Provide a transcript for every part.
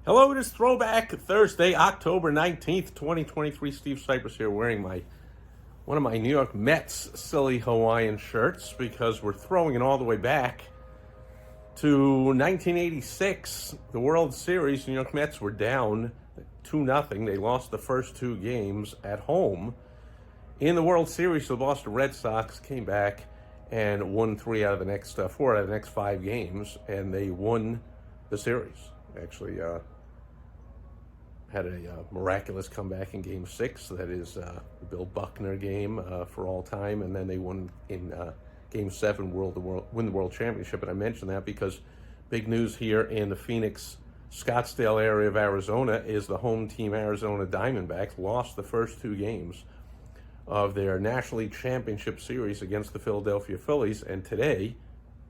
Hello, it is Throwback Thursday, October 19th, 2023. Steve Sipress here wearing one of my New York Mets silly Hawaiian shirts because we're throwing it all the way back to 1986. The World Series, New York Mets were down 2-0. They lost the first two games at home. In the World Series, the Boston Red Sox came back and won four out of the next five games, and they won the series. Actually, had a miraculous comeback in Game 6. That is the Bill Buckner game for all time. And then they won in Game 7, win the World Championship. And I mention that because big news here in the Phoenix, Scottsdale area of Arizona is the home team Arizona Diamondbacks lost the first two games of their National League Championship Series against the Philadelphia Phillies. And today,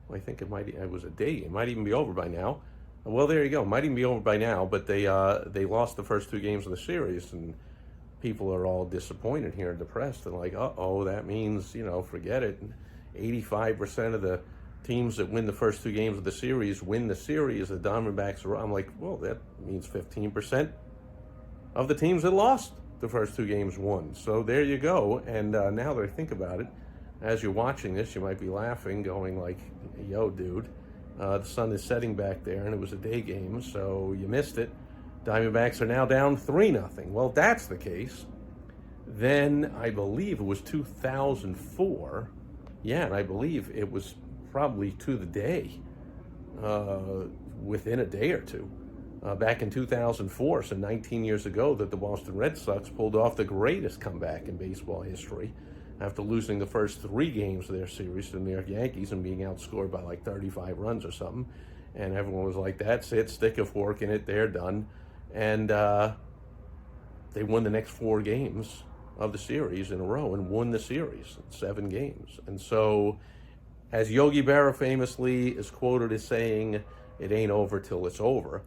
I think it was a day, it might even be over by now. Well, there you go. Might even be over by now, but they lost the first two games of the series, and people are all disappointed here and depressed and like, uh-oh, that means, forget it. 85% of the teams that win the first two games of the series win the series. The Diamondbacks are. I'm like, well, that means 15% of the teams that lost the first two games won. So there you go. And now that I think about it, as you're watching this, you might be laughing, going like, yo, dude. The sun is setting back there, and it was a day game, so you missed it. Diamondbacks are now down 3-0. Well, if that's the case, then I believe it was 2004. Yeah, and I believe it was probably to the day, within a day or two. Back in 2004, so 19 years ago, that the Boston Red Sox pulled off the greatest comeback in baseball history after losing the first three games of their series to the New York Yankees and being outscored by like 35 runs or something. And everyone was like, that's it, stick a fork in it, they're done. And they won the next four games of the series in a row and won the series in 7 games. And so, as Yogi Berra famously is quoted as saying, it ain't over till it's over.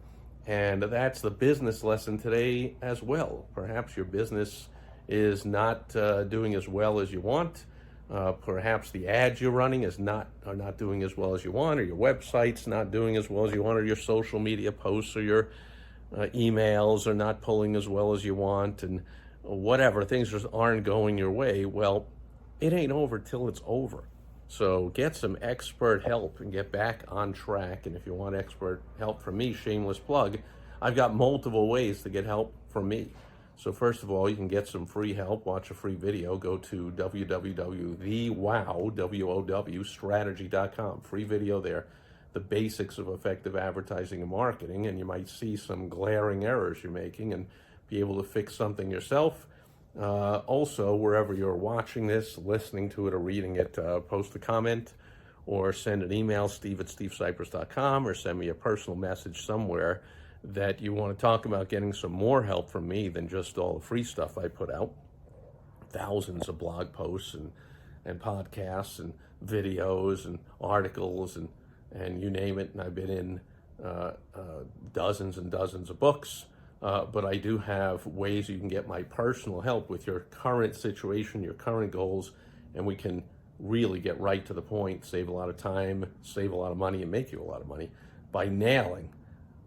And that's the business lesson today as well. Perhaps your business is not doing as well as you want. Perhaps the ads you're running are not doing as well as you want, or your website's not doing as well as you want, or your social media posts or your emails are not pulling as well as you want, and whatever, things just aren't going your way. Well, it ain't over till it's over. So get some expert help and get back on track. And if you want expert help from me, shameless plug, I've got multiple ways to get help from me. So first of all, you can get some free help, watch a free video, go to www.strategy.com. Free video there, the basics of effective advertising and marketing, and you might see some glaring errors you're making and be able to fix something yourself. Also, wherever you're watching this, listening to it, or reading it, post a comment or send an email, steve@stevecypress.com, or send me a personal message somewhere that you want to talk about getting some more help from me than just all the free stuff I put out. Thousands of blog posts and podcasts and videos and articles and you name it. And I've been in dozens and dozens of books. But I do have ways you can get my personal help with your current situation, your current goals, and we can really get right to the point, save a lot of time, save a lot of money, and make you a lot of money by nailing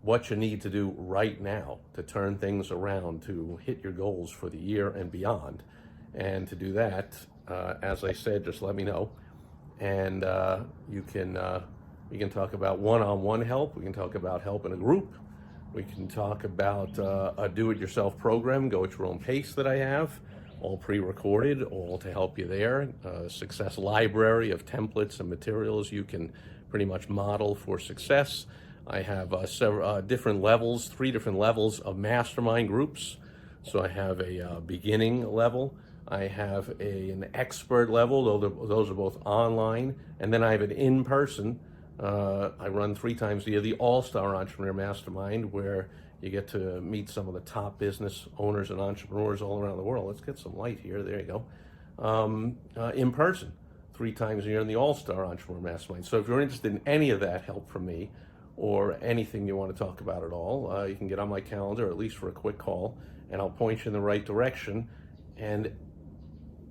what you need to do right now to turn things around, to hit your goals for the year and beyond. And to do that, as I said, just let me know. And you can talk about one-on-one help. We can talk about help in a group. We can talk about a do-it-yourself program, go at your own pace, that I have, all pre-recorded, all to help you there. A success library of templates and materials you can pretty much model for success. I have several different levels, 3 different levels of mastermind groups. So I have a beginning level, I have an expert level, those are both online, and then I have an in-person. I run 3 times a year, the All-Star Entrepreneur Mastermind, where you get to meet some of the top business owners and entrepreneurs all around the world. Let's get some light here, there you go. In person, 3 times a year in the All-Star Entrepreneur Mastermind. So if you're interested in any of that help from me, or anything you want to talk about at all, you can get on my calendar, at least for a quick call, and I'll point you in the right direction. And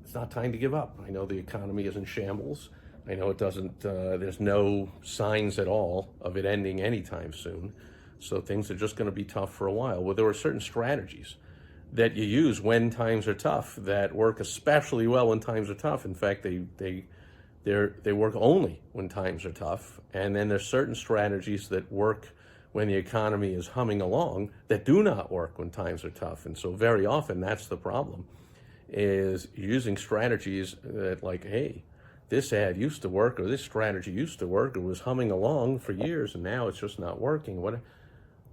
it's not time to give up. I know the economy is in shambles. I know it doesn't, there's no signs at all of it ending anytime soon. So things are just going to be tough for a while. Well, there are certain strategies that you use when times are tough that work especially well when times are tough. In fact, they work only when times are tough. And then there's certain strategies that work when the economy is humming along that do not work when times are tough. And so very often that's the problem, is using strategies that, like, hey, this ad used to work, or this strategy used to work, it was humming along for years, and now it's just not working. A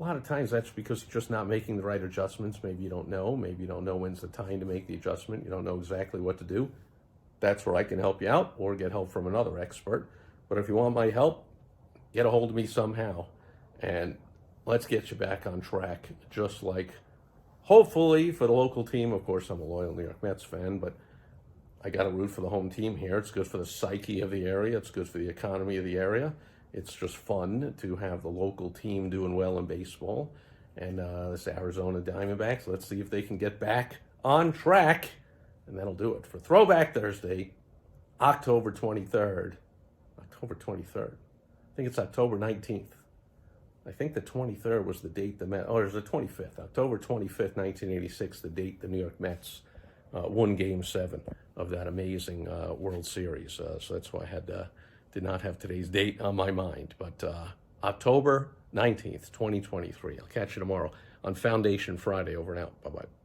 lot of times that's because you're just not making the right adjustments. Maybe you don't know. Maybe you don't know when's the time to make the adjustment. You don't know exactly what to do. That's where I can help you out, or get help from another expert. But if you want my help, get a hold of me somehow, and let's get you back on track, just like, hopefully, for the local team. Of course, I'm a loyal New York Mets fan, but I got to root for the home team here. It's good for the psyche of the area. It's good for the economy of the area. It's just fun to have the local team doing well in baseball. And this Arizona Diamondbacks, let's see if they can get back on track. And that'll do it for Throwback Thursday, October 23rd. October 23rd. I think it's October 19th. I think the 23rd was the date the Mets, it was the 25th. October 25th, 1986, the date the New York Mets won Game 7 of that amazing World Series. So that's why I did not have today's date on my mind. But October 19th, 2023. I'll catch you tomorrow on Foundation Friday. Over and out. Bye-bye.